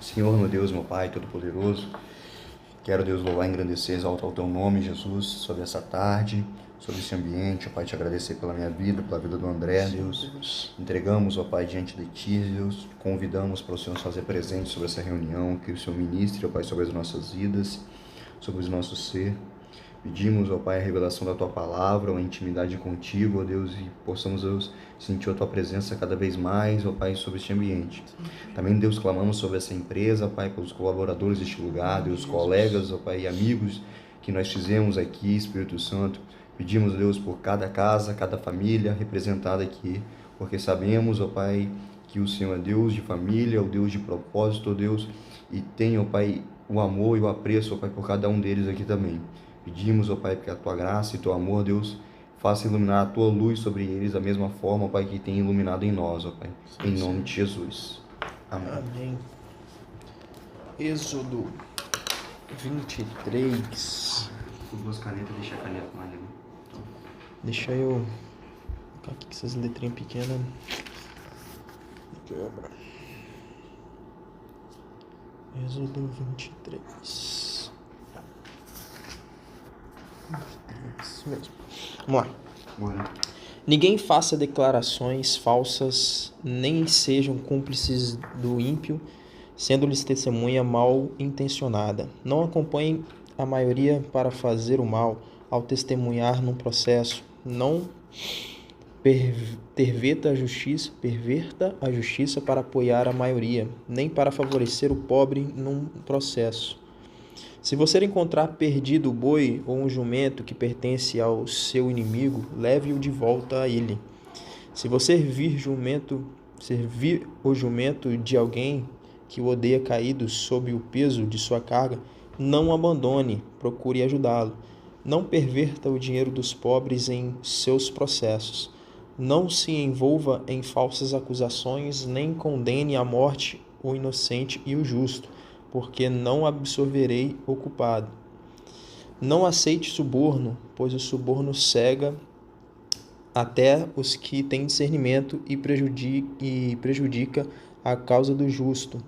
Senhor, meu Deus, meu Pai Todo-Poderoso, quero, Deus, louvar, engrandecer, exaltar o Teu nome, Jesus, sobre essa tarde, sobre esse ambiente. Ó Pai, te agradecer pela minha vida, pela vida do André, Deus. Entregamos, ó Pai, diante de Ti, Deus. Convidamos para o Senhor fazer presente sobre essa reunião, que o Senhor ministre, ó Pai, sobre as nossas vidas, sobre o nosso ser. Pedimos, ó Pai, a revelação da Tua Palavra, uma intimidade contigo, ó Deus, e possamos, Deus, sentir a Tua presença cada vez mais, ó Pai, sobre este ambiente. Também, Deus, clamamos sobre essa empresa, ó Pai, pelos colaboradores deste lugar, Deus, colegas, ó Pai, e amigos que nós fizemos aqui, Espírito Santo. Pedimos, Deus, por cada casa, cada família representada aqui, porque sabemos, ó Pai, que o Senhor é Deus de família, o Deus de propósito, ó Deus, e tem, ó Pai, o amor e o apreço, ó Pai, por cada um deles aqui também. Pedimos, ó Pai, que a Tua graça e Teu amor, Deus, faça iluminar a Tua luz sobre eles da mesma forma, ó Pai, que tem iluminado em nós, ó Pai. Sim, em nome de Jesus. Amém. Amém. Êxodo 23. Com duas canetas, deixa a caneta mais ali. Deixa eu colocar aqui com essas letrinhas pequenas. Quebra. Êxodo 23. Isso mesmo. Vamos lá. Bora. Ninguém faça declarações falsas, nem sejam cúmplices do ímpio, sendo-lhes testemunha mal intencionada. Não acompanhem a maioria para fazer o mal ao testemunhar num processo. Não perverta a justiça para apoiar a maioria, nem para favorecer o pobre num processo. Se você encontrar perdido o boi ou um jumento que pertence ao seu inimigo, leve-o de volta a ele. Se você servir o jumento de alguém que o odeia caído sob o peso de sua carga, não o abandone, procure ajudá-lo. Não perverta o dinheiro dos pobres em seus processos. Não se envolva em falsas acusações, nem condene à morte o inocente e o justo, porque não absorverei o culpado. Não aceite suborno, pois o suborno cega até os que têm discernimento e prejudica a causa do justo.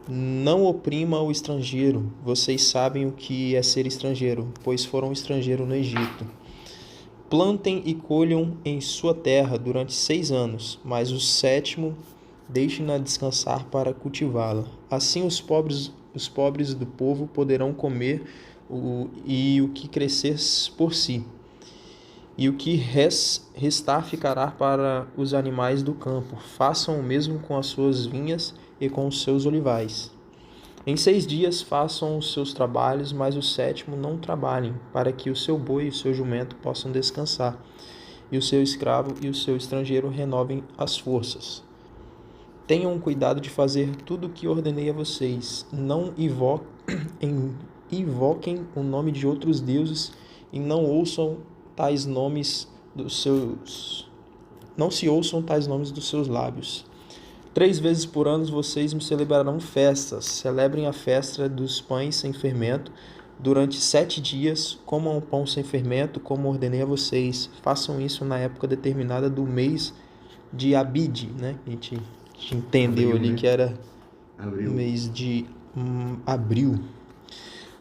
Não oprima o estrangeiro, vocês sabem o que é ser estrangeiro, pois foram estrangeiro no Egito. Plantem e colham em sua terra durante 6 anos, mas o 7º deixe-na descansar para cultivá-la. Assim os pobres do povo poderão comer o que crescer por si, e o que restar ficará para os animais do campo. Façam o mesmo com as suas vinhas e com os seus olivais. Em 6 dias façam os seus trabalhos, mas o 7º não trabalhem, para que o seu boi e o seu jumento possam descansar, e o seu escravo e o seu estrangeiro renovem as forças. Tenham cuidado de fazer tudo o que ordenei a vocês. Não invoquem o nome de outros deuses e não se ouçam tais nomes dos seus lábios. 3 vezes por ano vocês me celebrarão festas. Celebrem a festa dos pães sem fermento. Durante 7 dias, comam o pão sem fermento, como ordenei a vocês. Façam isso na época determinada do mês de Abide, né? A gente entendeu ali, né? Que era o mês de abril.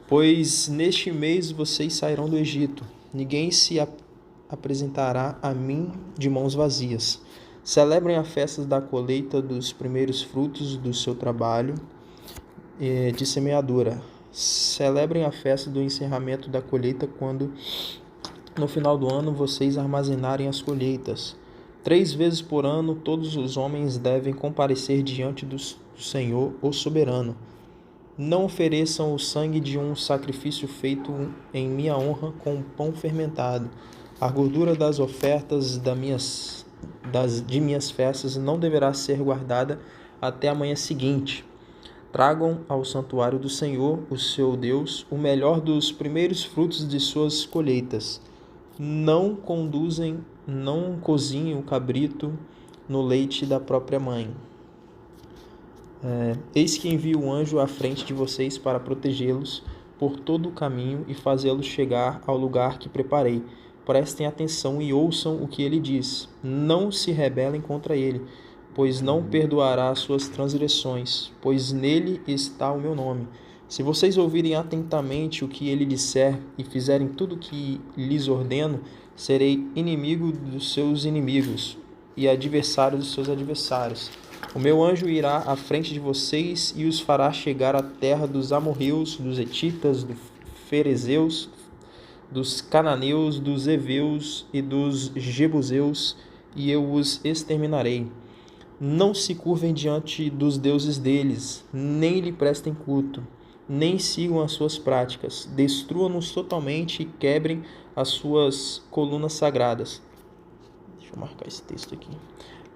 Pois neste mês vocês sairão do Egito. Ninguém se apresentará a mim de mãos vazias. Celebrem a festa da colheita dos primeiros frutos do seu trabalho de semeadura. Celebrem a festa do encerramento da colheita, quando no final do ano vocês armazenarem as colheitas. 3 vezes por ano todos os homens devem comparecer diante do Senhor, o soberano. Não ofereçam o sangue de um sacrifício feito em minha honra com pão fermentado. A gordura das ofertas de minhas festas não deverá ser guardada até a manhã seguinte. Tragam ao santuário do Senhor, o seu Deus, o melhor dos primeiros frutos de suas colheitas. Não cozinhem o cabrito no leite da própria mãe. Eis que envio um anjo à frente de vocês para protegê-los por todo o caminho e fazê-los chegar ao lugar que preparei. Prestem atenção e ouçam o que ele diz. Não se rebelem contra ele, pois não perdoará suas transgressões, pois nele está o meu nome. Se vocês ouvirem atentamente o que ele disser e fizerem tudo o que lhes ordeno, serei inimigo dos seus inimigos e adversário dos seus adversários. O meu anjo irá à frente de vocês e os fará chegar à terra dos amorreus, dos hetitas, dos ferezeus, dos cananeus, dos heveus e dos jebuseus, e eu os exterminarei. Não se curvem diante dos deuses deles, nem lhe prestem culto, nem sigam as suas práticas. Destruam-nos totalmente e quebrem as suas colunas sagradas. Deixa eu marcar esse texto aqui.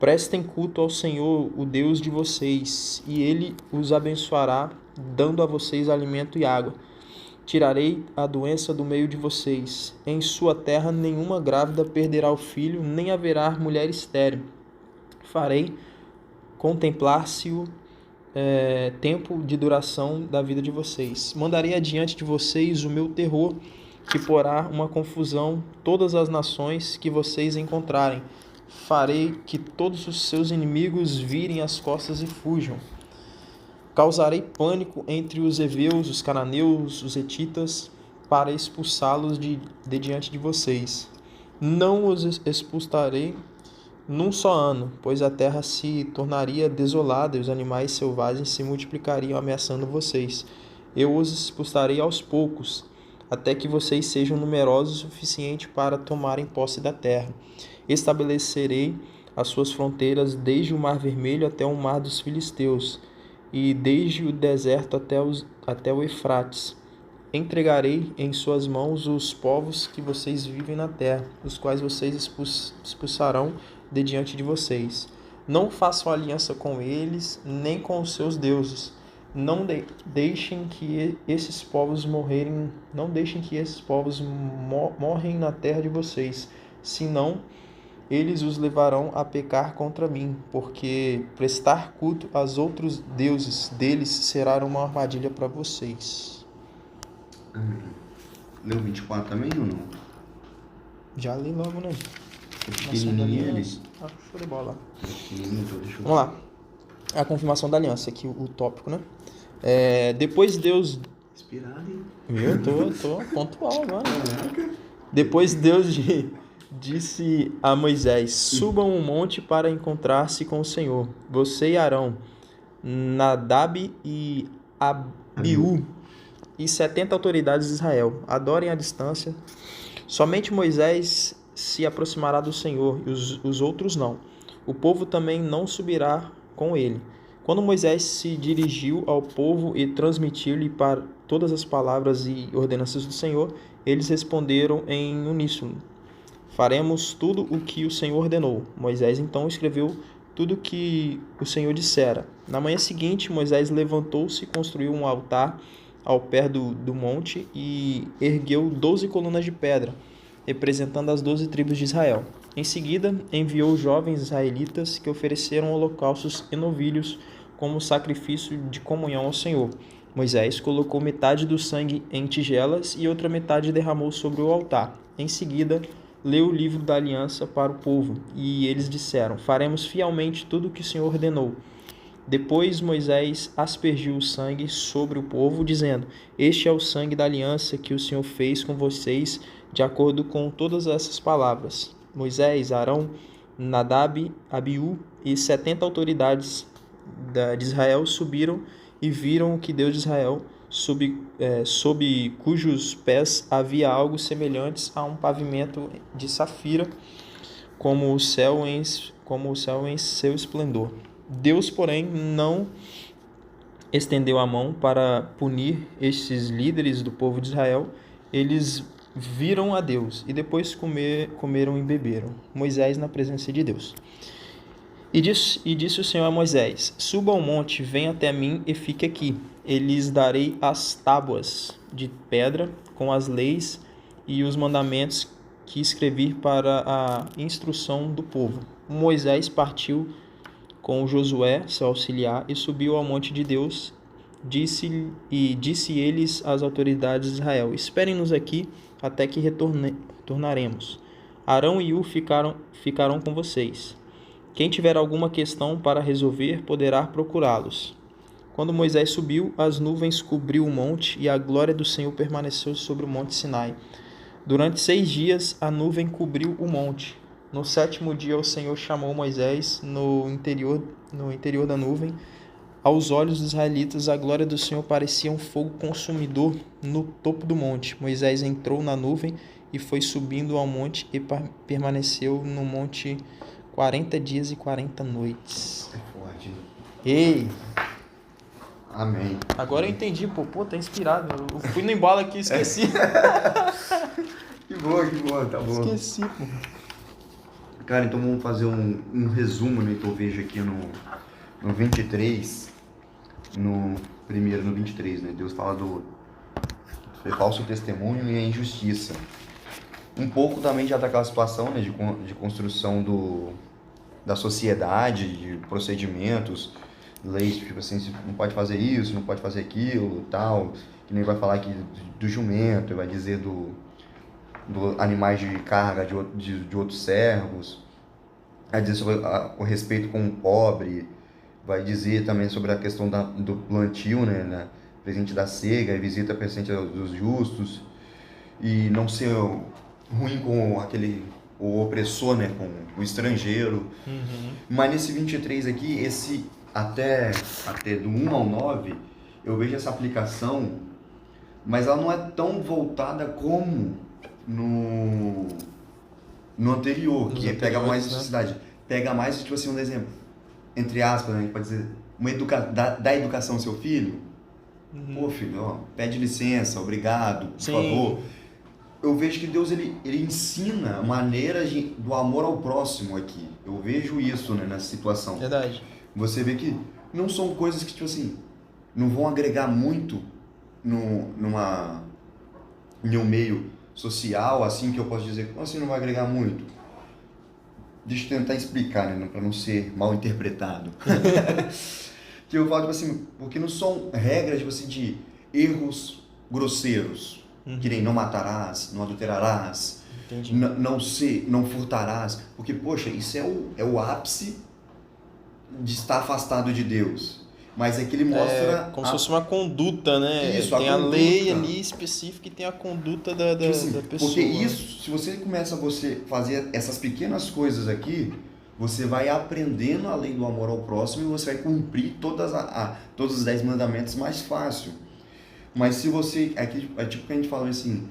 Prestem culto ao Senhor, o Deus de vocês, e ele os abençoará, dando a vocês alimento e água. Tirarei a doença do meio de vocês. Em sua terra nenhuma grávida perderá o filho, nem haverá mulher estéril. Farei contemplar-se-o tempo de duração da vida de vocês. Mandarei adiante de vocês o meu terror, que porá uma confusão todas as nações que vocês encontrarem. Farei que todos os seus inimigos virem as costas e fujam. Causarei pânico entre os heveus, os cananeus, os hetitas, para expulsá-los de diante de vocês. Não os expulsarei num só ano, pois a terra se tornaria desolada e os animais selvagens se multiplicariam ameaçando vocês. Eu os expulsarei aos poucos, até que vocês sejam numerosos o suficiente para tomarem posse da terra. Estabelecerei as suas fronteiras desde o Mar Vermelho até o Mar dos Filisteus, e desde o deserto até o Eufrates. Entregarei em suas mãos os povos que vocês vivem na terra, os quais vocês expulsarão de diante de vocês. Não façam aliança com eles, nem com os seus deuses. Não deixem que esses povos morrem na terra de vocês, senão eles os levarão a pecar contra mim, porque prestar culto aos outros deuses deles será uma armadilha para vocês. Leu 24 também ou não? Já li logo, né? Pequenininho ali. Show de bola. Deixa eu... Vamos lá. A confirmação da aliança, aqui o tópico, né? Depois Deus... Inspirado, hein? Eu tô pontual agora. Depois Deus disse a Moisés: subam um monte para encontrar-se com o Senhor. Você e Arão, Nadab e Abiú e 70 autoridades de Israel. Adorem à distância. Somente Moisés se aproximará do Senhor e os outros não. O povo também não subirá com ele. Quando Moisés se dirigiu ao povo e transmitiu-lhe para todas as palavras e ordenanças do Senhor, eles responderam em uníssono: faremos tudo o que o Senhor ordenou. Moisés então escreveu tudo o que o Senhor dissera. Na manhã seguinte, Moisés levantou-se e construiu um altar ao pé do monte e ergueu 12 colunas de pedra, representando as 12 tribos de Israel. Em seguida, enviou jovens israelitas que ofereceram holocaustos e novilhos como sacrifício de comunhão ao Senhor. Moisés colocou metade do sangue em tigelas e outra metade derramou sobre o altar. Em seguida, leu o livro da aliança para o povo, e eles disseram: faremos fielmente tudo o que o Senhor ordenou. Depois Moisés aspergiu o sangue sobre o povo, dizendo: este é o sangue da aliança que o Senhor fez com vocês, de acordo com todas essas palavras. Moisés, Arão, Nadab, Abiú e 70 autoridades de Israel subiram e viram que Deus de Israel, sob cujos pés havia algo semelhante a um pavimento de safira, como o céu em seu esplendor. Deus, porém, não estendeu a mão para punir estes líderes do povo de Israel. Eles viram a Deus e depois comeram e beberam. Moisés na presença de Deus. E disse o Senhor a Moisés: suba ao monte, venha até mim e fique aqui. E lhes darei as tábuas de pedra com as leis e os mandamentos que escrevi para a instrução do povo. Moisés partiu com Josué, seu auxiliar, e subiu ao monte de Deus. Disse eles às autoridades de Israel: esperem-nos aqui até que retornaremos. Arão e Hu ficarão com vocês. Quem tiver alguma questão para resolver, poderá procurá-los. Quando Moisés subiu, as nuvens cobriu o monte e a glória do Senhor permaneceu sobre o monte Sinai. Durante 6 dias, a nuvem cobriu o monte. No 7º dia, o Senhor chamou Moisés no interior da nuvem. Aos olhos dos israelitas, a glória do Senhor parecia um fogo consumidor no topo do monte. Moisés entrou na nuvem e foi subindo ao monte e permaneceu no monte 40 dias e 40 noites. É forte. Ei! Amém. Agora eu entendi, pô, tá inspirado. Eu fui no embalo aqui e esqueci. Que boa, tá bom. Esqueci, pô. Cara, então vamos fazer um resumo, né, que eu vejo aqui no 23, no 23, né, Deus fala do falso testemunho e a injustiça. Um pouco também já daquela situação, né, de construção da sociedade, de procedimentos, leis, tipo assim, não pode fazer isso, não pode fazer aquilo, tal, que nem vai falar aqui do jumento, vai dizer do animais de carga de outros servos, vai dizer sobre o respeito com o pobre, vai dizer também sobre a questão do plantio, né, presente da cega, e visita presente dos justos, e não ser ruim com o opressor, né, com o estrangeiro. Uhum. Mas nesse 23 aqui, até do 1 ao 9, eu vejo essa aplicação, mas ela não é tão voltada como no anterior, que pega mais necessidade. Pega mais, tipo assim, um exemplo, entre aspas, né, a gente pode dizer, da educação ao seu filho. Uhum. Pô, filho, ó, pede licença, obrigado, por Sim. favor. Eu vejo que Deus ele ensina maneiras do amor ao próximo aqui. Eu vejo isso, né, nessa situação. Verdade. Você vê que não são coisas que, tipo assim, não vão agregar muito em um meio social, assim, que eu posso dizer, como assim não vai agregar muito? Deixa eu tentar explicar, né, para não ser mal interpretado. Que eu falo, tipo assim, porque não são regras, tipo assim, de erros grosseiros, que nem não matarás, não adulterarás, Entendi. não furtarás, porque, poxa, isso é o ápice de estar afastado de Deus. Mas é que ele mostra... como se fosse uma conduta, né? Isso, tem a a lei conduta. ali específica e tem a conduta da Tipo assim, pessoa. porque isso, se você começa a fazer essas pequenas coisas aqui, você vai aprendendo a lei do amor ao próximo e você vai cumprir todos os 10 mandamentos mais fácil. Mas se você... É tipo que a gente fala assim,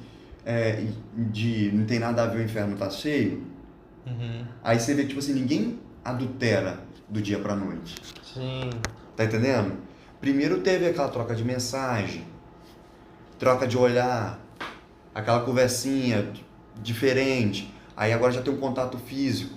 não tem nada a ver, o inferno tá cheio. Uhum. Aí você vê que, tipo assim, ninguém adultera do dia pra noite. Sim. Tá entendendo? Primeiro teve aquela troca de mensagem, troca de olhar, aquela conversinha diferente. Aí agora já tem um contato físico,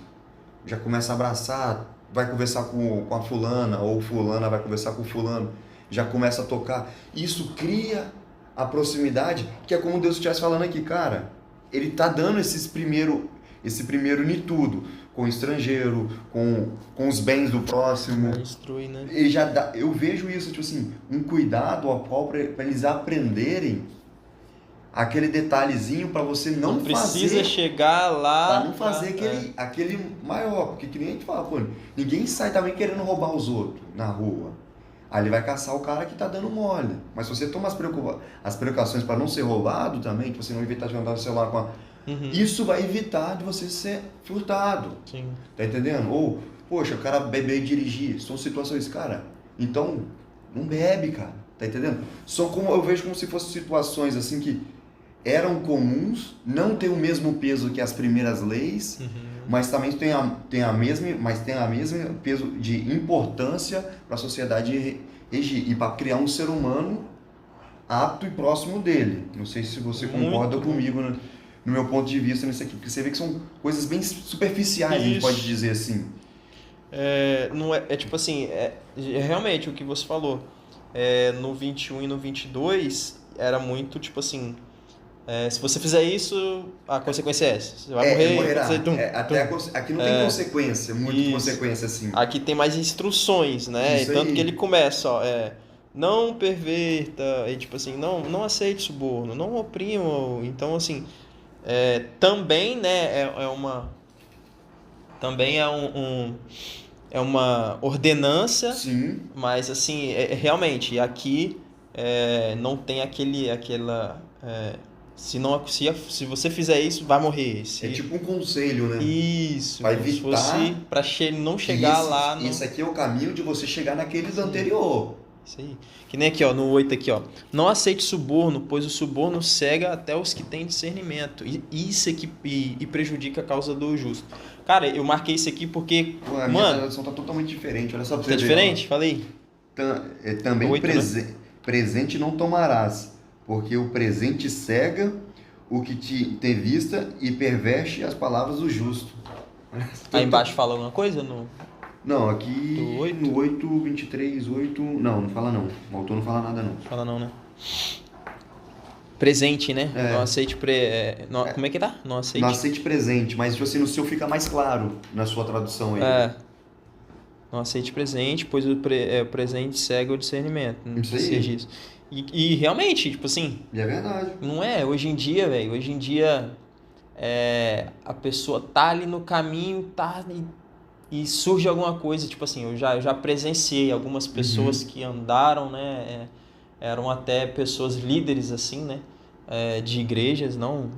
já começa a abraçar, vai conversar com a fulana, ou fulana vai conversar com o fulano, já começa a tocar. Isso cria a proximidade, que é como Deus estivesse falando aqui, cara, ele tá dando esse primeiro em tudo, com o estrangeiro, com os bens do próximo. Instrui, né? Ele já dá, eu vejo isso, tipo assim, um cuidado ao qual para eles aprenderem aquele detalhezinho para você não precisa fazer, chegar lá. para não fazer aquele maior, porque que nem a gente fala, pô, ninguém sai também querendo roubar os outros na rua. Aí ele vai caçar o cara que tá dando mole. Mas se você toma as precauções para não ser roubado também, que você não evitar de andar no celular com isso vai evitar de você ser furtado. Sim. Tá entendendo? Ou, poxa, o cara beber e dirigir. São situações, cara, então não bebe, cara. Tá entendendo? Eu vejo como se fossem situações assim que eram comuns, não tem o mesmo peso que as primeiras leis, mas também tem a mesma peso de importância para a sociedade regir e para criar um ser humano apto e próximo dele. Não sei se você concorda comigo, né? No meu ponto de vista nisso aqui, porque você vê que são coisas bem superficiais, a gente pode dizer assim. Não é tipo assim, realmente o que você falou, no 21 e no 22 era muito tipo assim, se você fizer isso, a consequência é essa, você vai morrer. Morrerá. Aqui não tem consequência, muito consequência assim. Aqui tem mais instruções, né? Isso e tanto aí. que ele começa, ó, não perverta, e tipo assim, não aceite suborno, não oprima, então assim... também, né, também é uma ordenança, Sim. mas assim, realmente, aqui não tem se você fizer isso, vai morrer. É tipo um conselho, né? Isso, Pra como se fosse evitar para não que chegar lá no... esse aqui é o caminho de você chegar naqueles anterior. Isso aí. Que nem aqui, ó, no 8 aqui, ó. Não aceite suborno, pois o suborno cega até os que têm discernimento. E isso aqui e prejudica a causa do justo. Cara, eu marquei isso aqui porque, Pô, a minha mano, tradução tá totalmente diferente. Olha só pra você tá ver, diferente? Falei. também 8, né? presente não tomarás, porque o presente cega o que te tem vista e perverte as palavras do justo. Aí embaixo fala alguma coisa? No... Não, aqui Do 8? no 8, 23, 8. Não fala não. O autor não fala nada não. Fala não, né? Presente, né? É. Não aceite como é que tá? Não aceite. Não aceite presente, mas tipo assim, no seu fica mais claro na sua tradução aí. Não aceite presente, pois o presente cega o discernimento. Não Isso aí. seja isso. E realmente, tipo assim, E é verdade. não é? Hoje em dia, velho, a pessoa tá ali no caminho, e surge alguma coisa, tipo assim, eu já presenciei algumas pessoas que andaram, né, eram até pessoas líderes, assim, né, de igrejas, não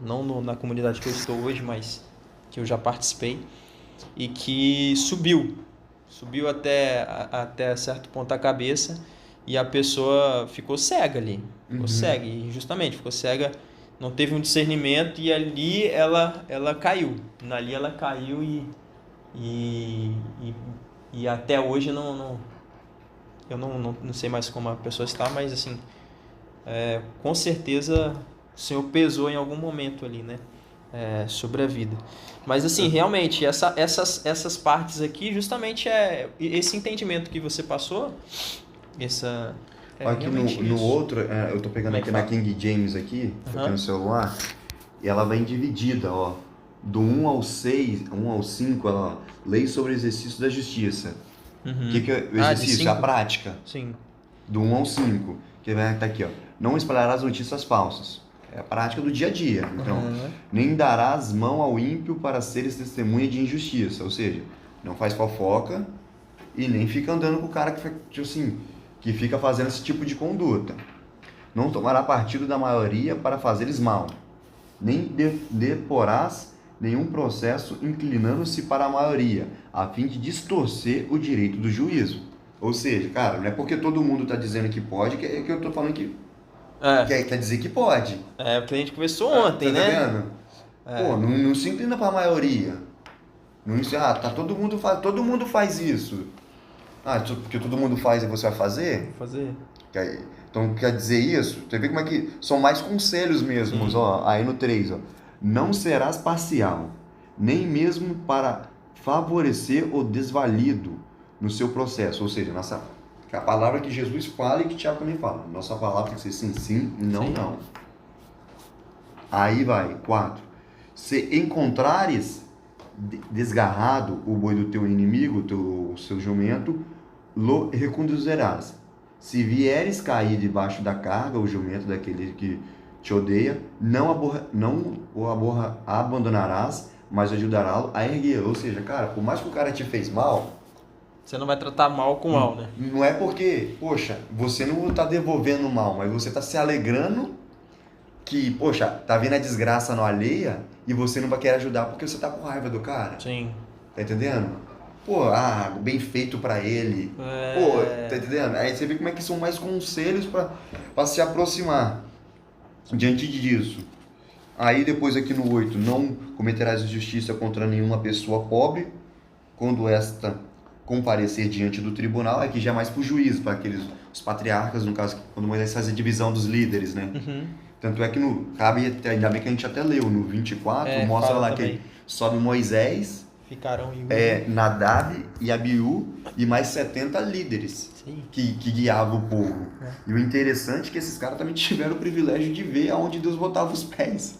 na comunidade que eu estou hoje, mas que eu já participei, e que subiu até certo ponto a cabeça, e a pessoa ficou cega ali, ficou cega, e justamente ficou cega, não teve um discernimento, e ali ela caiu, e até hoje eu não sei mais como a pessoa está, mas assim, com certeza o Senhor pesou em algum momento ali, né? Sobre a vida. Mas assim, realmente, essas partes aqui, justamente esse entendimento que você passou, Aqui realmente no isso. outro, eu tô pegando Como é aqui que na fala? King James aqui, aqui no celular, e ela vem dividida, ó. Do 1 ao 6, 1 ao 5, ela, ó, lei sobre o exercício da justiça. O que é o de exercício? A 5? prática. Sim. Do 1 ao 5, que vai estar aqui, ó. Não espalharás notícias falsas. É a prática do dia a dia. Então, nem darás mão ao ímpio para seres testemunha de injustiça. Ou seja, não faz fofoca e nem fica andando com o cara que, tipo assim, que fica fazendo esse tipo de conduta. Não tomará partido da maioria para fazeres mal. Nem deporás nenhum processo inclinando-se para a maioria, a fim de distorcer o direito do juízo. Ou seja, cara, não é porque todo mundo está dizendo que pode que eu estou falando que quer dizer que pode. É o que a gente conversou ontem, Tá né? vendo? Pô, não se inclina para a maioria. Não, tá, todo mundo faz isso. Porque todo mundo faz e você vai fazer? Vou fazer. Então quer dizer isso? Você vê como é que são mais conselhos mesmos, ó. Aí no 3, ó. Não serás parcial, nem mesmo para favorecer o desvalido no seu processo. Ou seja, a palavra que Jesus fala e que Tiago também fala. Nossa palavra tem que ser sim, sim, não, não. Aí vai, 4. Se encontrares desgarrado o boi do teu inimigo, o seu jumento, lo reconduzirás. Se vieres cair debaixo da carga, o jumento daquele que te odeia, não o abandonarás, mas ajudará-lo a erguer. Ou seja, cara, por mais que o cara te fez mal, você não vai tratar mal com mal, né? Não é porque, poxa, você não está devolvendo mal, mas você está se alegrando que, poxa, tá vendo a desgraça no alheia e você não vai querer ajudar porque você tá com raiva do cara. Sim. Tá entendendo? Pô, bem feito pra ele. Pô, tá entendendo? Aí você vê como é que são mais conselhos pra se aproximar diante disso. Aí depois aqui no 8, não cometerás injustiça contra nenhuma pessoa pobre, quando esta comparecer diante do tribunal, aqui já é mais pro juízo, para os patriarcas, no caso, quando Moisés faz a divisão dos líderes, né? Tanto é que ainda bem que a gente até leu, no 24, mostra lá também que sobe Moisés, ficaram Nadab e Abiú e mais 70 líderes que guiavam o povo. E o interessante é que esses caras também tiveram o privilégio de ver aonde Deus botava os pés.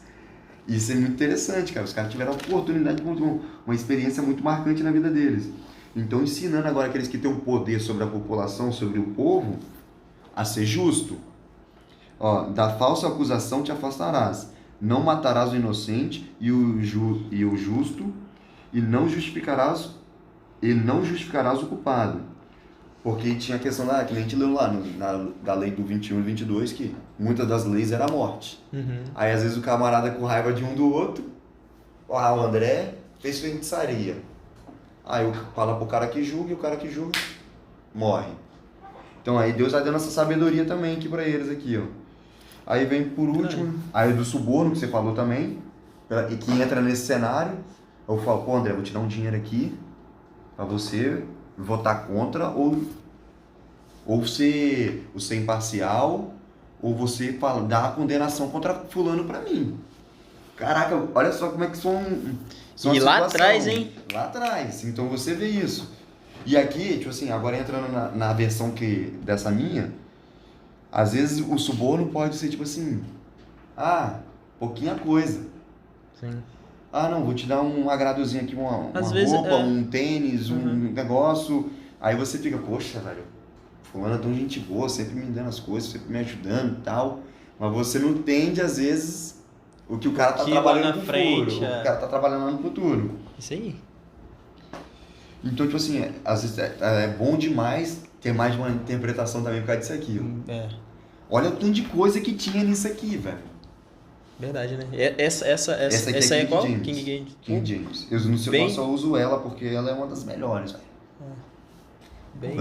Isso é muito interessante, cara. Os caras tiveram a oportunidade de uma experiência muito marcante na vida deles. Então, ensinando agora aqueles que têm um poder sobre a população, sobre o povo, a ser justo. Ó, da falsa acusação te afastarás. Não matarás o inocente e o justo, e não justificarás o culpado. Porque tinha a questão lá, que a gente leu lá, da lei do 21 e 22, que muitas das leis era a morte. Aí às vezes o camarada com raiva de um do outro, o André fez feitiçaria. Aí fala pro cara que julga, e o cara que julga morre. Então aí Deus vai dando essa sabedoria também aqui pra eles aqui, ó. Aí vem por último, aí do suborno que você falou também, e que entra nesse cenário. Eu falo, pô André, vou te dar um dinheiro aqui pra você votar contra ou ser imparcial, ou você dar a condenação contra fulano pra mim. Caraca, olha só como é que são e lá atrás, hein? Lá atrás, então você vê isso. E aqui, tipo assim, agora entrando na versão dessa minha, às vezes o suborno pode ser tipo assim, pouquinha coisa. Sim. Não, vou te dar um agradozinho aqui, uma vezes, roupa, um tênis, um negócio. Aí você fica, poxa, velho, fulano é tão gente boa, sempre me dando as coisas, sempre me ajudando e tal. Mas você não entende, às vezes, o que o cara tá trabalhando no futuro. O cara tá trabalhando lá no futuro. Isso aí. Então, tipo assim, às vezes é bom demais ter mais de uma interpretação também por causa disso aqui. Olha o tanto de coisa que tinha nisso aqui, velho. Verdade, né? Essa aí é qual? King James. Eu não sei qual, só uso ela porque ela é uma das melhores, velho.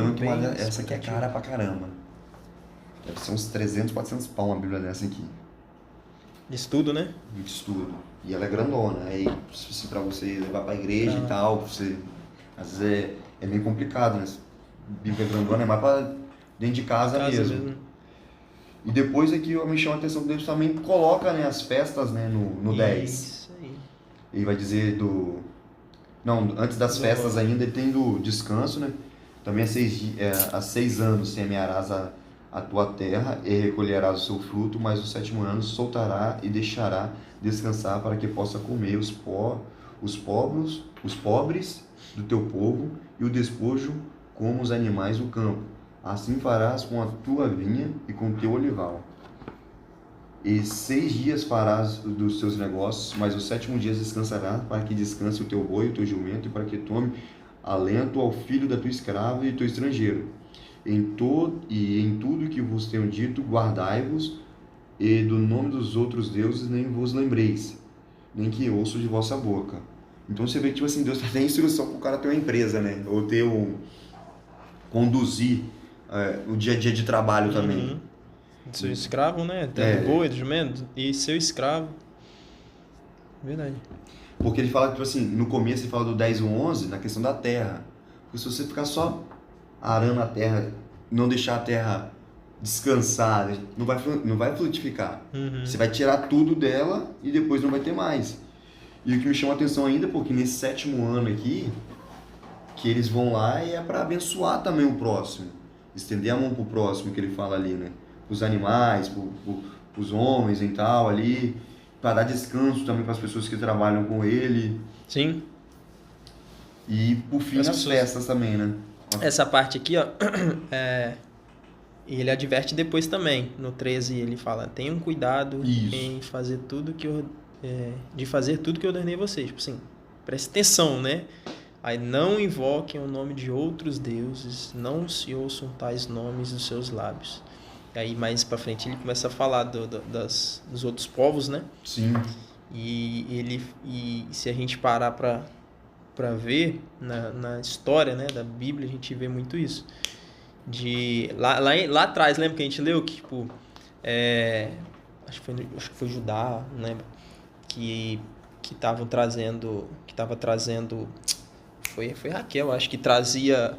Essa aqui é cara pra caramba. Deve ser uns 300, 400 pau uma bíblia dessa aqui. De estudo, né? De estudo. E ela é grandona. Aí, assim, pra você levar pra igreja e tal, você... Às vezes é meio complicado, né? Bíblia grandona é mais pra dentro de casa mesmo. E depois aqui me chama a atenção que Deus também coloca, né, as festas, né, no 10. Isso aí. Ele vai dizer Não, antes das festas ainda, ele tem do descanso, né? Também há 6 anos semearás a tua terra e recolherás o seu fruto, mas o 7º ano soltará e deixará descansar para que possa comer os pobres do teu povo e o despojo como os animais do campo. Assim farás com a tua vinha e com o teu olival. E 6 dias farás dos teus negócios, mas os 7º dia descansarás, para que descanse o teu boi e o teu jumento, e para que tome alento ao filho da tua escrava e teu estrangeiro. Em tudo que vos tenho dito, guardai-vos, e do nome dos outros deuses nem vos lembreis, nem que ouço de vossa boca. Então você vê que, tipo assim, Deus tem instrução para o cara ter uma empresa, né? Ou conduzir o dia a dia de trabalho também. Seu escravo, né? Tendo boi, jumento, e seu escravo. Verdade. Porque ele fala, tipo assim, no começo ele fala do 10 e 11, na questão da terra. Porque se você ficar só arando a terra, não deixar a terra descansar, não vai frutificar. Você vai tirar tudo dela e depois não vai ter mais. E o que me chama a atenção ainda, porque nesse 7º ano aqui, que eles vão lá e é para abençoar também o próximo. Estender a mão pro próximo, que ele fala ali, né? Os animais, os homens e tal ali, para dar descanso também para as pessoas que trabalham com ele. Sim. E por fim as festas também, né? Essa parte aqui, ó, ele adverte depois também, no 13 ele fala, tenham cuidado em fazer tudo de fazer tudo que eu ordenei a vocês. Tipo assim, preste atenção, né? Aí não invoquem o nome de outros deuses, não se ouçam tais nomes dos seus lábios. E aí mais pra frente ele começa a falar dos outros povos, né? Sim. E se a gente parar pra ver na história, né, da Bíblia, a gente vê muito isso. Lá atrás, lembra que a gente leu que, tipo, acho que foi Judá, não lembro, que tava trazendo, foi Raquel, acho que trazia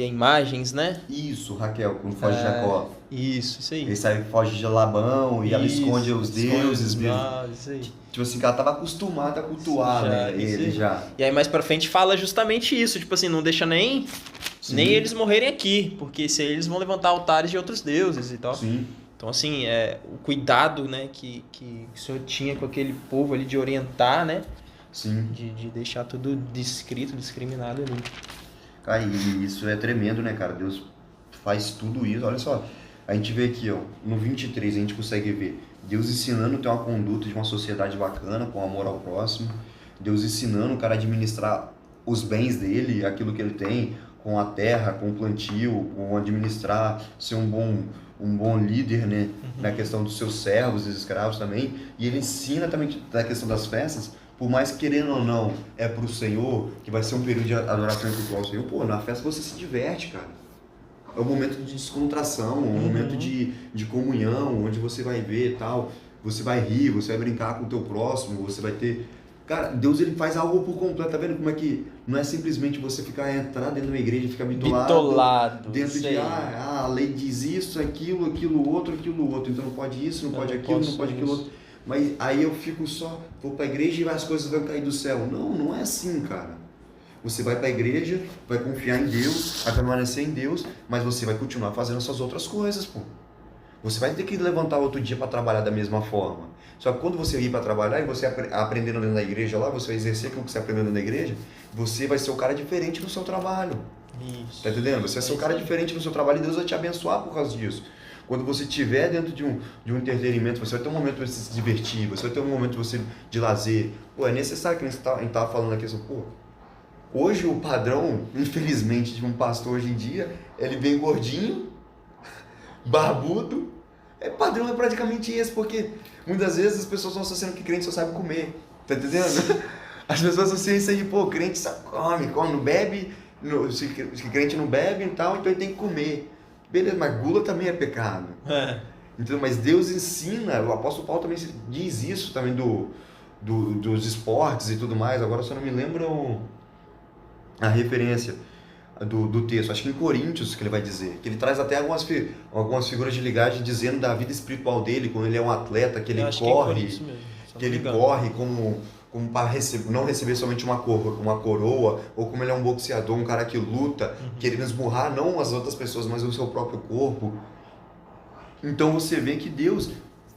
imagens, né? Isso, Raquel, quando foge de Jacó. Isso aí. Ele foge de Labão e ela esconde os deuses mesmo. Isso aí. Tipo assim, que ela tava acostumada a cultuar, né? Ele já. E aí mais pra frente fala justamente isso, tipo assim, não deixa nem eles morrerem aqui, porque se eles vão levantar altares de outros deuses e tal. Sim. Então assim, o cuidado, né, que o Senhor tinha com aquele povo ali de orientar, né? Sim. De deixar tudo descrito, discriminado ali. Cara, e isso é tremendo, né, cara? Deus faz tudo isso. Olha só, a gente vê aqui, ó, no 23 a gente consegue ver Deus ensinando a ter uma conduta de uma sociedade bacana, com amor ao próximo. Deus ensinando o cara a administrar os bens dele, aquilo que ele tem, com a terra, com o plantio, com administrar, ser um bom líder, né? Na questão dos seus servos e escravos também. E ele ensina também na questão das festas, por mais querendo ou não, é pro Senhor, que vai ser um período de adoração e culto ao Senhor. Pô, na festa você se diverte, cara. É um momento de descontração, um momento de comunhão, onde você vai ver e tal, você vai rir, você vai brincar com o teu próximo, você vai ter... Cara, Deus ele faz algo por completo, tá vendo como é que não é simplesmente você entrar dentro de uma igreja e ficar bitolado dentro de, a lei diz isso, aquilo outro, então não pode isso, não pode aquilo, não pode aquilo outro. Mas aí eu fico só, vou pra igreja e as coisas vão cair do céu. Não, não é assim, cara. Você vai para a igreja, vai confiar em Deus, vai permanecer em Deus, mas você vai continuar fazendo essas outras coisas, pô. Você vai ter que levantar outro dia para trabalhar da mesma forma. Só que quando você ir para trabalhar e você aprendendo dentro da igreja lá, você vai exercer aquilo que você aprendeu dentro da igreja, você vai ser o cara diferente no seu trabalho. Isso. Tá entendendo? Você vai ser o cara diferente no seu trabalho e Deus vai te abençoar por causa disso. Quando você estiver dentro de um entretenimento, você vai ter um momento para você se divertir, você vai ter um momento de lazer. Pô, é necessário que a gente tava falando aqui, assim, pô, hoje o padrão, infelizmente, de um pastor hoje em dia, ele vem gordinho, barbudo. Padrão é praticamente esse, porque muitas vezes as pessoas estão associando que crente só sabe comer. Tá entendendo? As pessoas associam isso aí, pô, crente só come, não bebe, se crente não bebe e tal, então ele tem que comer. Beleza, mas gula também é pecado. Então, mas Deus ensina, o apóstolo Paulo também diz isso também dos esportes e tudo mais. Agora eu só não me lembro a referência do texto, acho que em Coríntios que ele vai dizer, que ele traz até algumas figuras de linguagem dizendo da vida espiritual dele, quando ele é um atleta, que ele corre, corre como para não receber somente uma coroa, ou como ele é um boxeador, um cara que luta, querendo esmurrar não as outras pessoas, mas o seu próprio corpo. Então você vê que Deus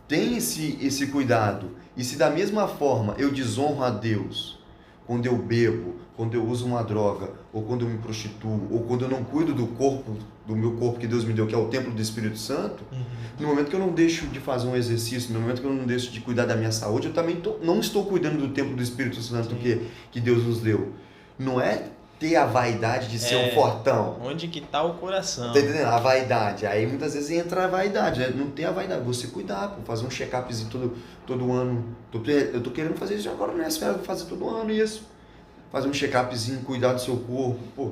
tem esse cuidado, e se da mesma forma eu desonro a Deus quando eu bebo, quando eu uso uma droga, ou quando eu me prostituo, ou quando eu não cuido do meu corpo que Deus me deu, que é o templo do Espírito Santo, no momento que eu não deixo de fazer um exercício, no momento que eu não deixo de cuidar da minha saúde, eu também não estou cuidando do templo do Espírito Santo que Deus nos deu. Não é ter a vaidade de ser um fortão. Onde que está o coração? Tá entendendo? A vaidade. Aí muitas vezes entra a vaidade, né? Não tem a vaidade. Você cuidar, pô, fazer um check-upzinho todo ano. Eu tô querendo fazer isso agora nessa esfera, vou fazer todo ano isso. Fazer um check-upzinho, cuidar do seu corpo. Pô,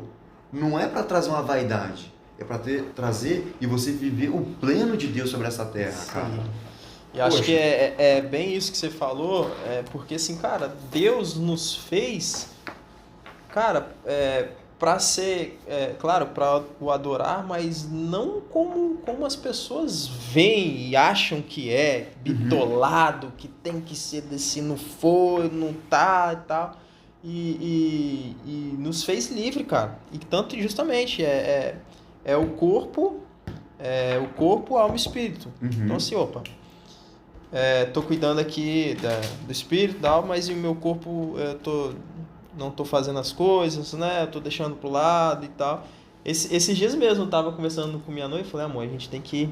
não é para trazer uma vaidade. É para trazer e você viver o pleno de Deus sobre essa terra, cara. E acho que é bem isso que você falou, porque assim, cara, Deus nos fez, cara, para ser, claro, para o adorar, mas não como as pessoas veem e acham que é, bitolado, que tem que ser desse, não for, não tá e tal. E nos fez livre, cara. E tanto justamente o corpo, alma e espírito. Então assim, tô cuidando aqui do espírito e tal, mas o meu corpo não tô fazendo as coisas, né? Eu tô deixando pro lado e tal. Esses dias mesmo eu tava conversando com minha noiva e falei, amor, a gente tem que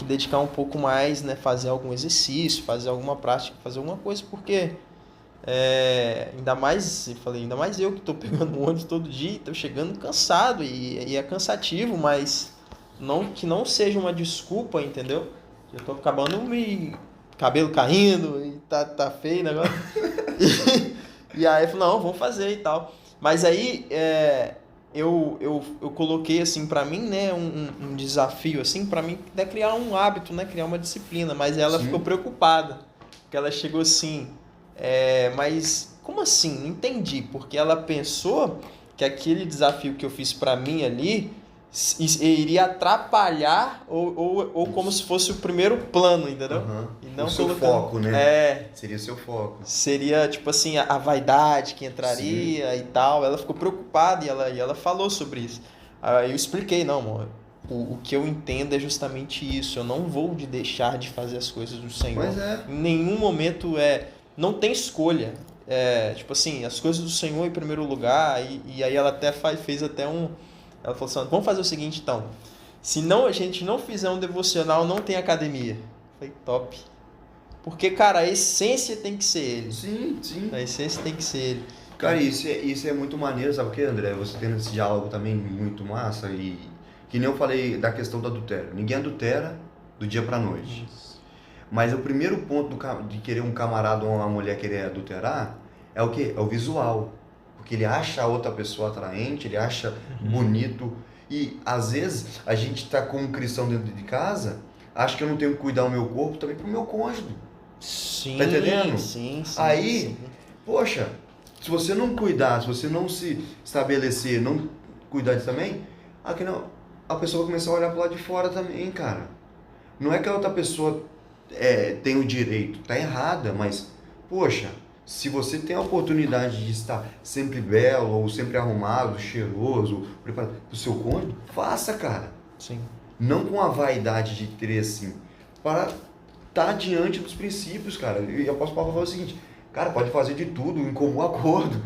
dedicar um pouco mais, né? Fazer algum exercício, fazer alguma prática, fazer alguma coisa, porque ainda mais eu que tô pegando um ônibus todo dia, tô chegando cansado e é cansativo, mas que não seja uma desculpa, entendeu? Eu tô acabando cabelo caindo e tá feio o negócio. E aí eu falei, não, vamos fazer e tal. Mas aí eu coloquei assim pra mim, né, um desafio assim para mim, né, criar um hábito, né, criar uma disciplina, mas ela ficou preocupada, porque ela chegou assim, mas como assim? Não entendi, porque ela pensou que aquele desafio que eu fiz pra mim ali iria atrapalhar ou como se fosse o primeiro plano, entendeu? E não o seu foco, né? Seria o seu foco. Seria, tipo assim, a vaidade que entraria e tal. Ela ficou preocupada e ela falou sobre isso. Aí eu expliquei, não, amor, o que eu entendo é justamente isso. Eu não vou deixar de fazer as coisas do Senhor. Em nenhum momento não tem escolha. Tipo assim, as coisas do Senhor em primeiro lugar. E aí ela até fez até ela falou assim, vamos fazer o seguinte então, se a gente não fizer um devocional, não tem academia. Eu falei, top. Porque, cara, a essência tem que ser ele. Sim, sim. A essência tem que ser ele. Cara, isso é muito maneiro, sabe o que, André? Você tendo esse diálogo também muito massa e que nem eu falei da questão do adultério. Ninguém adultera do dia pra noite. Mas o primeiro ponto de querer um camarada ou uma mulher querer adulterar é o quê? É o visual. Porque ele acha a outra pessoa atraente, ele acha bonito. E às vezes a gente tá com um cristão dentro de casa, acha que eu não tenho que cuidar do meu corpo também pro meu cônjuge. Sim, Tá entendendo? sim. Aí, sim. poxa, se você não cuidar, se você não se estabelecer, não cuidar disso também, aqui não, a pessoa vai começar a olhar pro lado de fora também, cara. Não é que a outra pessoa tem o direito, tá errada, mas, poxa, se você tem a oportunidade de estar sempre belo, ou sempre arrumado, cheiroso, preparado pro seu cônjuge, faça, cara. Sim. Não com a vaidade de ter assim, para estar diante dos princípios, cara. E o apóstolo Paulo fala o seguinte, cara, pode fazer de tudo em comum acordo.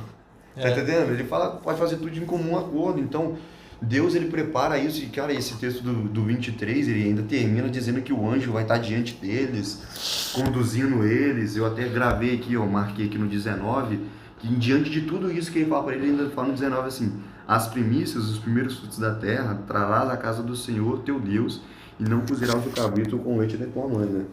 Tá entendendo? Ele fala, pode fazer tudo em comum acordo. Então, Deus, ele prepara isso. E, cara, esse texto do 23, ele ainda termina dizendo que o anjo vai estar diante deles, conduzindo eles. Eu até gravei aqui, ó, marquei aqui no 19, que diante de tudo isso que ele fala para ele, ele ainda fala no 19 assim, as primícias, os primeiros frutos da terra, trarás à casa do Senhor, teu Deus, e não cozerás o cabrito com leite da tua mãe, né?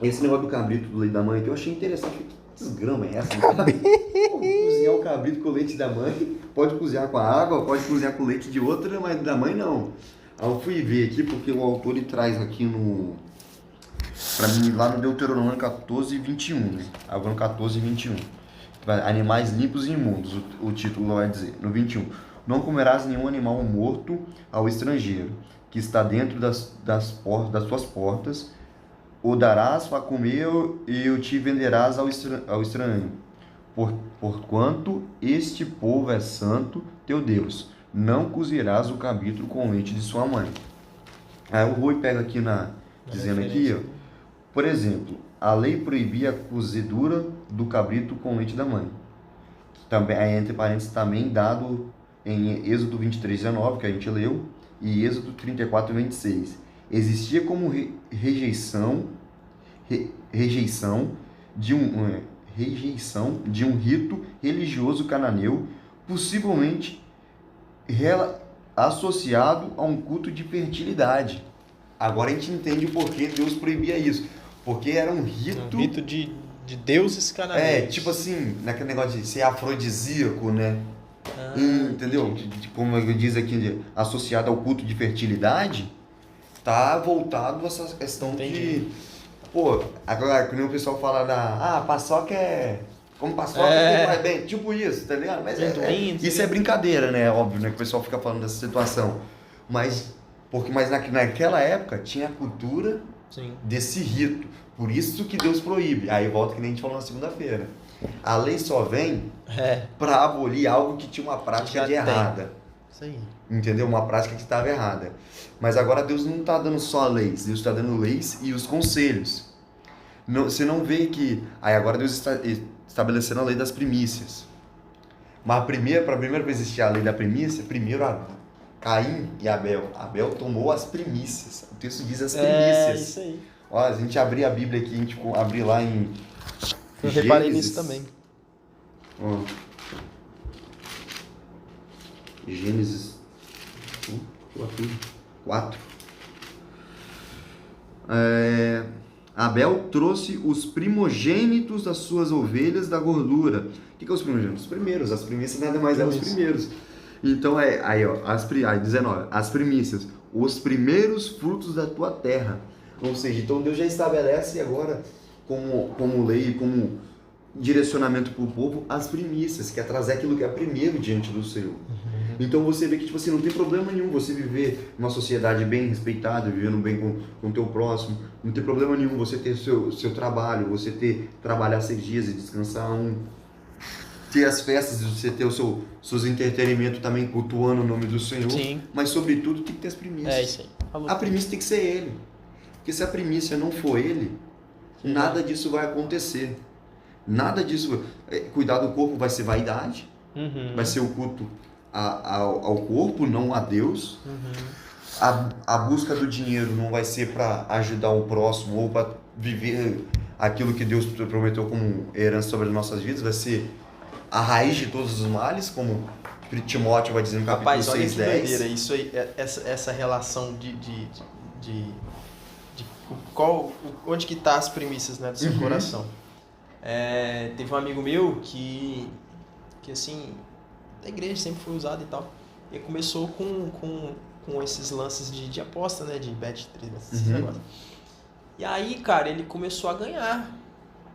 Esse negócio do cabrito, do leite da mãe, que eu achei interessante. Que desgrama é essa? Pô, cozinhar o cabrito com o leite da mãe, pode cozinhar com a água, pode cozinhar com o leite de outra, mas da mãe não. Aí eu fui ver aqui, porque o autor ele traz aqui pra mim, lá no Deuteronômio 14, 21, né? Agora no 14, 21. Animais limpos e imundos, o título vai dizer. No 21. Não comerás nenhum animal morto ao estrangeiro, que está dentro das suas portas, o darás para comer e o te venderás ao estranho. Porquanto este povo é santo, teu Deus. Não cozerás o cabrito com leite de sua mãe. Aí o Rui pega aqui dizendo aqui, ó, por exemplo, a lei proibia a cozedura do cabrito com leite da mãe. Também, aí, entre parênteses, também dado em Êxodo 23, 19, que a gente leu, e Êxodo 34, 26. Existia como rejeição de um rito religioso cananeu, possivelmente associado a um culto de fertilidade. Agora a gente entende o porquê Deus proibia isso. Porque era um rito... Um rito de deuses cananeus. tipo assim, naquele negócio de ser afrodisíaco, né? Entendeu? Como diz aqui, associado ao culto de fertilidade, tá voltado a essa questão de... Pô, agora, quando o pessoal fala paçoca é... Como paçoca que vai bem. Tipo isso, tá ligado? Mas isso é brincadeira, né? Óbvio, né? Que o pessoal fica falando dessa situação. Mas naquela época tinha a cultura desse rito. Por isso que Deus proíbe. Aí volta que nem a gente falou na segunda-feira. A lei só vem para abolir algo que tinha uma prática de errada. Isso aí. Entendeu? Uma prática que estava errada. Mas agora Deus não está dando só leis. Deus está dando leis e os conselhos. Você não vê que... Aí agora Deus está estabelecendo a lei das primícias. Mas para a primeira vez existir a lei da primícia, primeiro Caim e Abel. Abel tomou as primícias. O texto diz as primícias. Isso aí. Ó, a gente abrir a Bíblia aqui, a gente abrir lá em Eu reparei nisso também. Ó. Gênesis 4. Abel trouxe os primogênitos das suas ovelhas da gordura. O que é os primogênitos? Os primeiros. As primícias nada mais é os primeiros. Então aí, ó, 19. As primícias, os primeiros frutos da tua terra. Ou seja, então Deus já estabelece agora como lei, como direcionamento para o povo, as primícias, que é trazer aquilo que é primeiro diante do Senhor. Então você vê que tipo assim, não tem problema nenhum você viver numa sociedade bem respeitada, vivendo bem com o teu próximo, não tem problema nenhum você ter seu trabalho, você trabalhar 6 dias e descansar ter as festas, você ter seus entretenimentos também cultuando o nome do Senhor. Sim. Mas sobretudo tem que ter as primícias. É isso aí. Falou. A primícia tem que ser Ele. Porque se a primícia não for Ele, nada disso vai acontecer. Nada disso. Cuidar do corpo vai ser vaidade, vai ser o culto ao corpo, não a Deus. A busca do dinheiro não vai ser para ajudar o próximo ou para viver aquilo que Deus prometeu como herança sobre as nossas vidas, vai ser a raiz de todos os males, como Timóteo vai dizer no capítulo Rapaz, olha 6, que 10. doideira, isso aí, essa relação de onde que tá as premissas, né, do seu coração. Teve um amigo meu que assim, da igreja sempre foi usado e tal, e começou com esses lances de aposta, né, de bet 3, esses negócios. E aí, cara, ele começou a ganhar.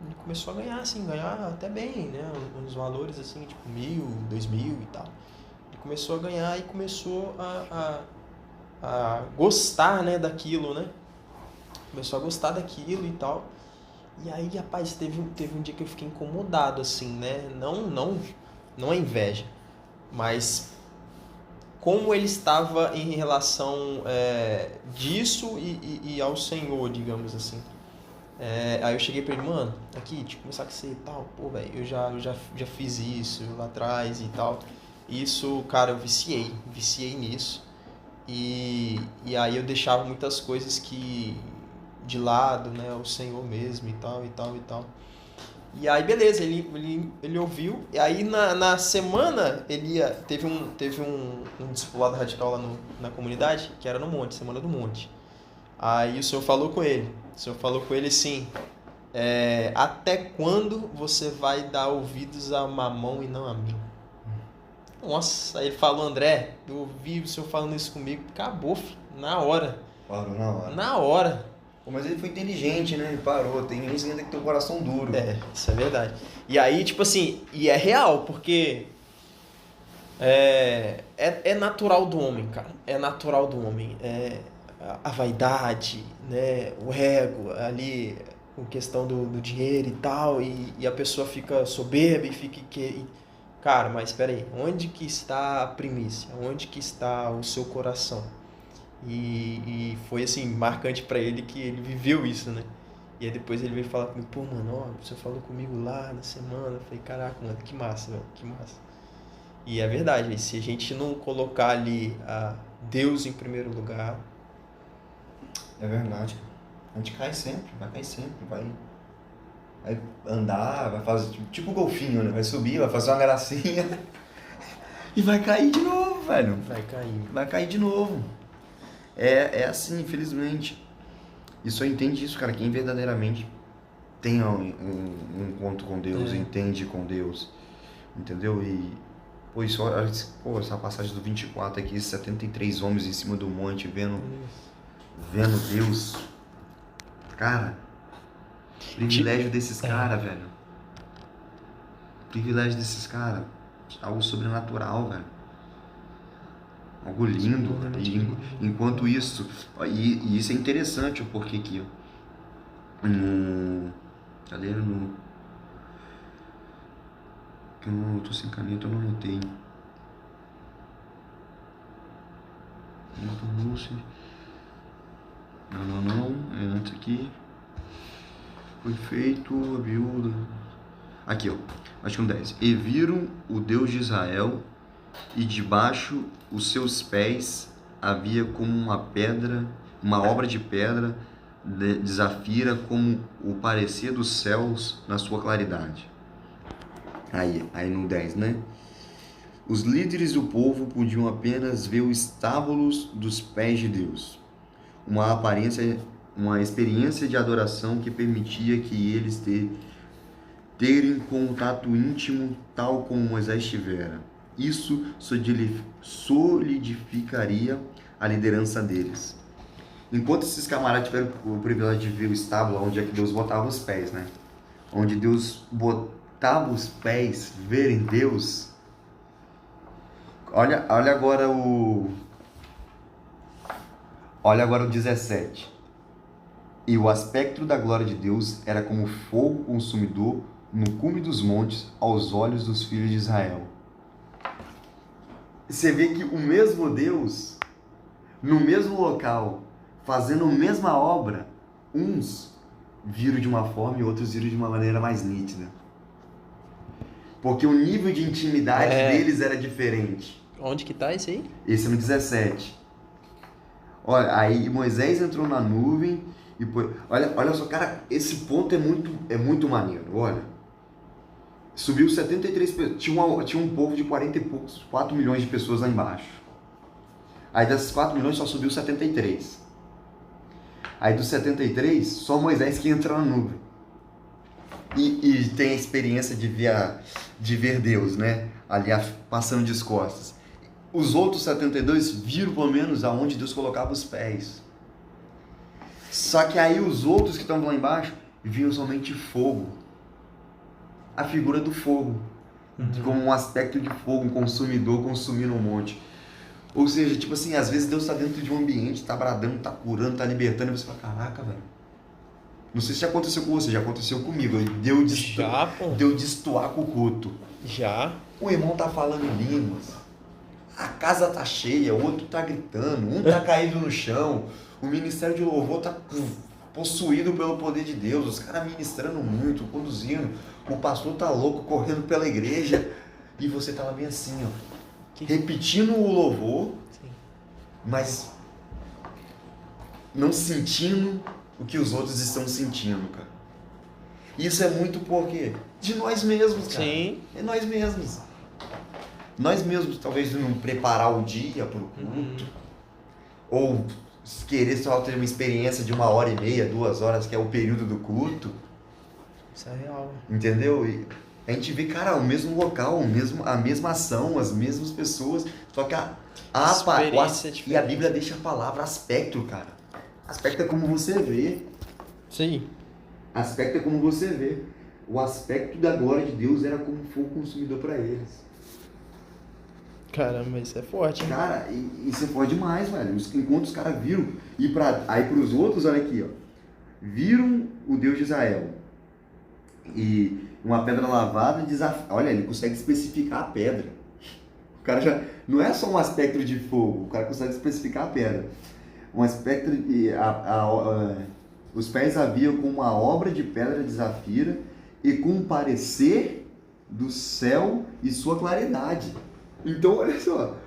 Ele começou a ganhar, assim, ganhar até bem, né? Uns valores, assim, tipo 1.000, 2.000 e tal. Ele começou a ganhar e começou a gostar, né, daquilo, né? Começou a gostar daquilo e tal. E aí, rapaz, teve um dia que eu fiquei incomodado, assim, né? Não é inveja, mas como ele estava em relação disso e ao Senhor, digamos assim. Aí eu cheguei pra ele, mano, aqui, deixa eu começar com você e tal, pô, velho, eu já fiz isso lá atrás e tal. Isso, cara, eu viciei nisso. E aí eu deixava muitas coisas que de lado, né, o Senhor mesmo e tal, e tal, e tal. E aí, beleza, ele ouviu. E aí, na semana, teve um discipulado radical lá na comunidade, que era no Monte, Semana do Monte. Aí o Senhor falou com ele. O Senhor falou com ele assim, até quando você vai dar ouvidos a Mamão e não a mim? Nossa, aí ele falou, André, eu ouvi o Senhor falando isso comigo, acabou, filho, na hora. Parou na hora. Na hora. Pô, mas ele foi inteligente, né? Ele parou. Tem gente que tem que ter um coração duro. Isso é verdade. E aí, tipo assim, e é real, porque é natural do homem, cara. É natural do homem. A vaidade, né? O ego, ali, com questão do dinheiro e tal, e a pessoa fica soberba e fica... Cara, mas espera aí, onde que está a primícia? Onde que está o seu coração? E foi assim, marcante pra ele que ele viveu isso, né? E aí depois ele veio falar comigo, pô, mano, ó, você falou comigo lá na semana. Eu falei, caraca, mano, que massa, velho, que massa. E é verdade, se a gente não colocar ali Deus em primeiro lugar... É verdade. A gente cai sempre, vai cair sempre, vai andar, vai fazer tipo golfinho, né? Vai subir, vai fazer uma gracinha e vai cair de novo, velho. Vai cair de novo. É assim, infelizmente. E só entende isso, cara, quem verdadeiramente tem um encontro com Deus, entende com Deus, entendeu? E, essa passagem do 24 aqui, 73 homens em cima do monte, vendo Deus. Cara, privilégio desses caras, velho. Privilégio desses caras. Algo sobrenatural, velho. Algo lindo. E, enquanto isso... E isso é interessante, porque aqui... Cadê? Eu tô sem caneta, eu não anotei. Não. É antes aqui. Foi feito a viúva. Aqui, ó. Acho que 10. E viram o Deus de Israel, e debaixo os seus pés havia como uma obra de pedra de zafira, como o parecer dos céus na sua claridade. Aí no 10, né? Os líderes do povo podiam apenas ver os estábulos dos pés de Deus. Uma experiência de adoração que permitia que eles terem contato íntimo, tal como Moisés tivera. Isso solidificaria a liderança deles. Enquanto esses camaradas tiveram o privilégio de ver o estábulo onde é que Deus botava os pés, né? Onde Deus botava os pés, verem Deus. Olha agora o 17. E o aspecto da glória de Deus era como fogo consumidor no cume dos montes aos olhos dos filhos de Israel. Você vê que o mesmo Deus, no mesmo local, fazendo a mesma obra, uns viram de uma forma e outros viram de uma maneira mais nítida. Porque o nível de intimidade deles era diferente. Onde que tá esse aí? Esse é no 17. Olha, aí Moisés entrou na nuvem E olha só, cara, esse ponto é muito maneiro, olha. Subiu 73 pessoas, tinha um povo de 40 e poucos, 4 milhões de pessoas lá embaixo. Aí dessas 4 milhões só subiu 73. Aí dos 73, só Moisés que entrou na nuvem. E tem a experiência de ver Deus, né? Ali passando de costas. Os outros 72 viram pelo menos aonde Deus colocava os pés. Só que aí os outros que estão lá embaixo viam somente fogo. A figura do fogo. Como um aspecto de fogo, um consumidor consumindo um monte. Ou seja, tipo assim, às vezes Deus está dentro de um ambiente, está bradando, está curando, está libertando, e você fala, caraca, velho. Não sei se já aconteceu com você, já aconteceu comigo. Deu destoar com o culto. Já. O irmão tá falando em línguas. A casa tá cheia, o outro tá gritando, um tá caído no chão. O ministério de louvor tá possuído pelo poder de Deus. Os caras ministrando muito, conduzindo. O pastor tá louco, correndo pela igreja. E você tava bem assim, ó. Repetindo o louvor, sim, mas não sentindo o que os outros estão sentindo, cara. Isso é muito porque de nós mesmos, cara. Sim. É nós mesmos. Nós mesmos, talvez, não preparar o dia para o culto. Ou querer só ter uma experiência de 1h30, 2 horas, que é o período do culto. Isso é real. Entendeu? E a gente vê, cara, o mesmo local, a mesma ação, as mesmas pessoas. Só que e a Bíblia deixa a palavra aspecto, cara. Aspecto é como você vê. Sim. Aspecto é como você vê. O aspecto da glória de Deus era como fogo consumidor para eles. Caramba, isso é forte, hein? Cara, isso é forte demais, velho. Enquanto os caras viram, aí pros outros, olha aqui, ó. Viram o Deus de Israel. E uma pedra lavada desafia. Olha, ele consegue especificar a pedra. O cara já. Não é só um aspecto de fogo, o cara consegue especificar a pedra. Um aspecto de. Os pés haviam com uma obra de pedra de zafira e com um parecer do céu e sua claridade. Então, olha só,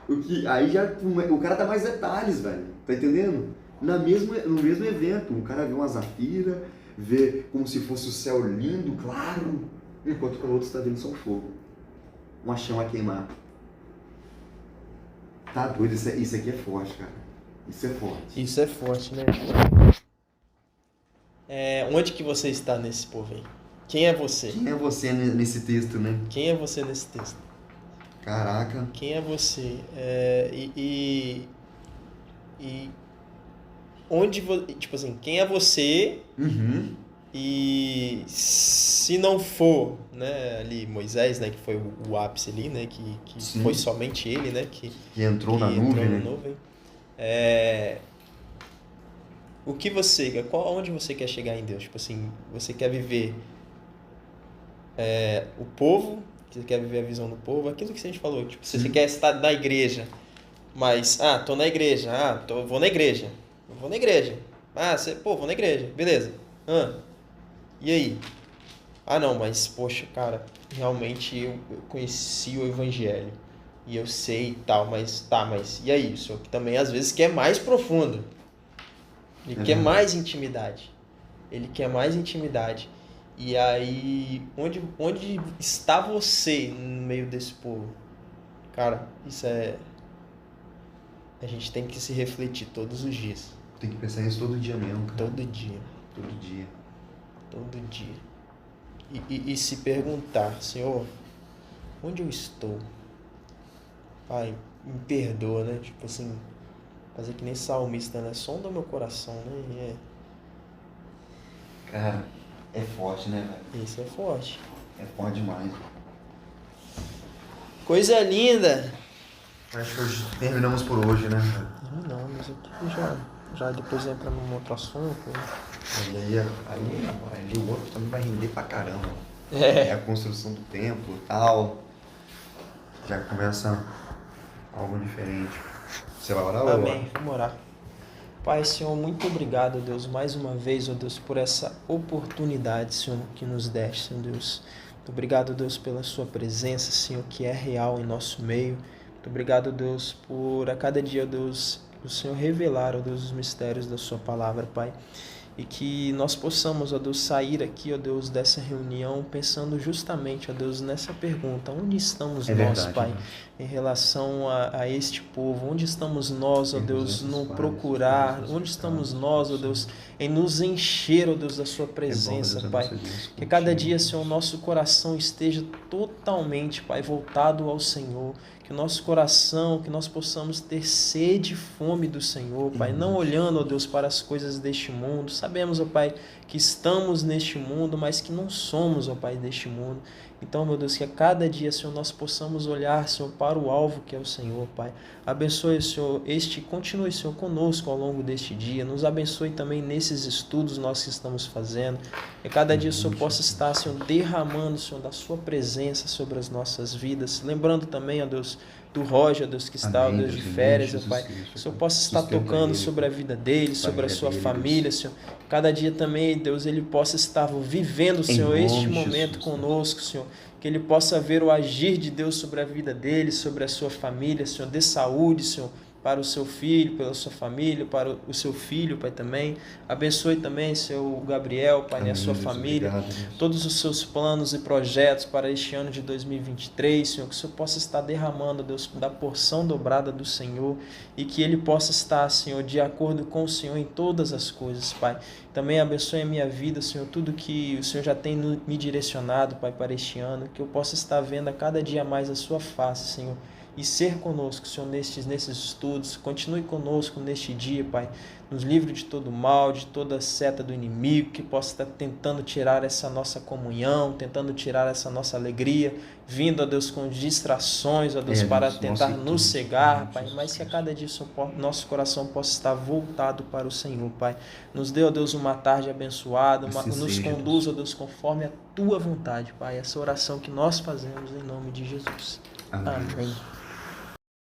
aí já o cara dá mais detalhes, velho. Tá entendendo? No mesmo evento, o cara vê uma zafira, vê como se fosse o céu lindo, claro, enquanto que o outro está vendo só fogo. Uma chama a queimar. Tá doido, isso aqui é forte, cara. Isso é forte. Isso é forte, né? Onde que você está nesse povo aí? Quem é você? Quem é você nesse texto, né? Quem é você nesse texto? Caraca. Quem é você? Onde tipo assim, quem é você? Uhum. E se não for, né, ali Moisés, né, que foi o ápice ali, né, que foi somente ele, né, que entrou na nuvem, né? Onde você quer chegar em Deus? Tipo assim, você quer viver o povo, você quer viver a visão do povo, aquilo que a gente falou, tipo, se você quer estar na igreja, mas, tô na igreja, vou na igreja, vou na igreja, vou na igreja, beleza, e aí? Não, mas, poxa, cara, realmente eu conheci o evangelho, e eu sei e tal, mas e aí? O senhor que também às vezes quer mais profundo, ele quer mais intimidade, e aí, onde está você no meio desse povo? Cara, isso a gente tem que se refletir todos os dias. Tem que pensar nisso todo dia mesmo, cara. Todo dia. E se perguntar, Senhor, onde eu estou? Pai, me perdoa, né? Tipo assim, fazer que nem salmista, né? Sonda meu coração, né? Cara, é forte, né, velho? Isso é forte. É forte demais. Coisa linda. Acho que hoje terminamos por hoje, né? Terminamos aqui já depois entra num outro assunto. E aí o outro também vai render pra caramba. É a construção do templo e tal. Já começa algo diferente. Você vai orar? Amém. Vamos orar. Pai, Senhor, muito obrigado, Deus, mais uma vez, ó Deus, por essa oportunidade, Senhor, que nos deste, Senhor Deus. Muito obrigado, Deus, pela sua presença, Senhor, que é real em nosso meio. Muito obrigado, Deus, por a cada dia, Deus, o Senhor revelar, ó Deus, os mistérios da sua palavra, Pai. e que nós possamos, ó Deus, sair aqui, ó Deus, dessa reunião pensando justamente, ó Deus, nessa pergunta: onde estamos nós, verdade, Pai, Deus. em relação a este povo? Onde estamos nós, ó Temos Deus, nossos no pais, procurar? temos Onde nossos estamos pais, nós, ó Deus, em nos encher, ó Deus, da Sua presença, Deus, a Pai? nossa vida Que cada contigo, dia, Deus. Senhor, o nosso coração esteja totalmente, Pai, voltado ao Senhor. Que o nosso coração, que nós possamos ter sede e fome do Senhor, Pai. Não olhando, ó Deus, para as coisas deste mundo. Sabemos, ó Pai, que estamos neste mundo, mas que não somos, ó Pai, deste mundo. Então, meu Deus, que a cada dia, Senhor, nós possamos olhar, Senhor, para o alvo que é o Senhor, Pai. Abençoe, Senhor, continue, Senhor, conosco ao longo deste dia. Nos abençoe também nesses estudos nós que estamos fazendo. Que cada dia o Senhor possa estar, Senhor, derramando, Senhor, da Sua presença sobre as nossas vidas. Lembrando também, ó Deus, do Roger, ó Deus, que está, ó Amém, Deus, de Deus, em férias, nome ó de Pai. Jesus Cristo, O Senhor Pai. possa estar Sustenta tocando ele, sobre a vida dele, sobre a sua dele, família, Deus. Senhor. Cada dia também, Deus, ele possa estar vivendo, Senhor, nome este de momento Jesus, conosco, Senhor. Que ele possa ver o agir de Deus sobre a vida dele, sobre a sua família, Senhor. Dê saúde, Senhor, para o seu filho, pela sua família, para o seu filho, Pai, também. Abençoe também, Senhor, o Gabriel, Pai, e a Amém, sua Deus, família. obrigado, Deus. Todos os seus planos e projetos para este ano de 2023, Senhor. Que o Senhor possa estar derramando, Deus, da porção dobrada do Senhor. E que ele possa estar, Senhor, de acordo com o Senhor em todas as coisas, Pai. Também abençoe a minha vida, Senhor, tudo que o Senhor já tem me direcionado, Pai, para este ano. Que eu possa estar vendo a cada dia mais a sua face, Senhor. E ser conosco, Senhor, nesses estudos. Continue conosco neste dia, Pai. Nos livre de todo mal, de toda seta do inimigo, que possa estar tentando tirar essa nossa comunhão, tentando tirar essa nossa alegria, vindo, ó Deus, com distrações, ó Deus, para Deus, tentar nossa, nos tudo, cegar, Senhor, Pai. Jesus Mas que a Cristo. cada dia nosso coração possa estar voltado para o Senhor, Pai. Nos dê, ó Deus, uma tarde abençoada, Assim nos seja, conduza, ó Deus, conforme a Tua vontade, Pai. Essa oração que nós fazemos em nome de Jesus. Amém. Amém.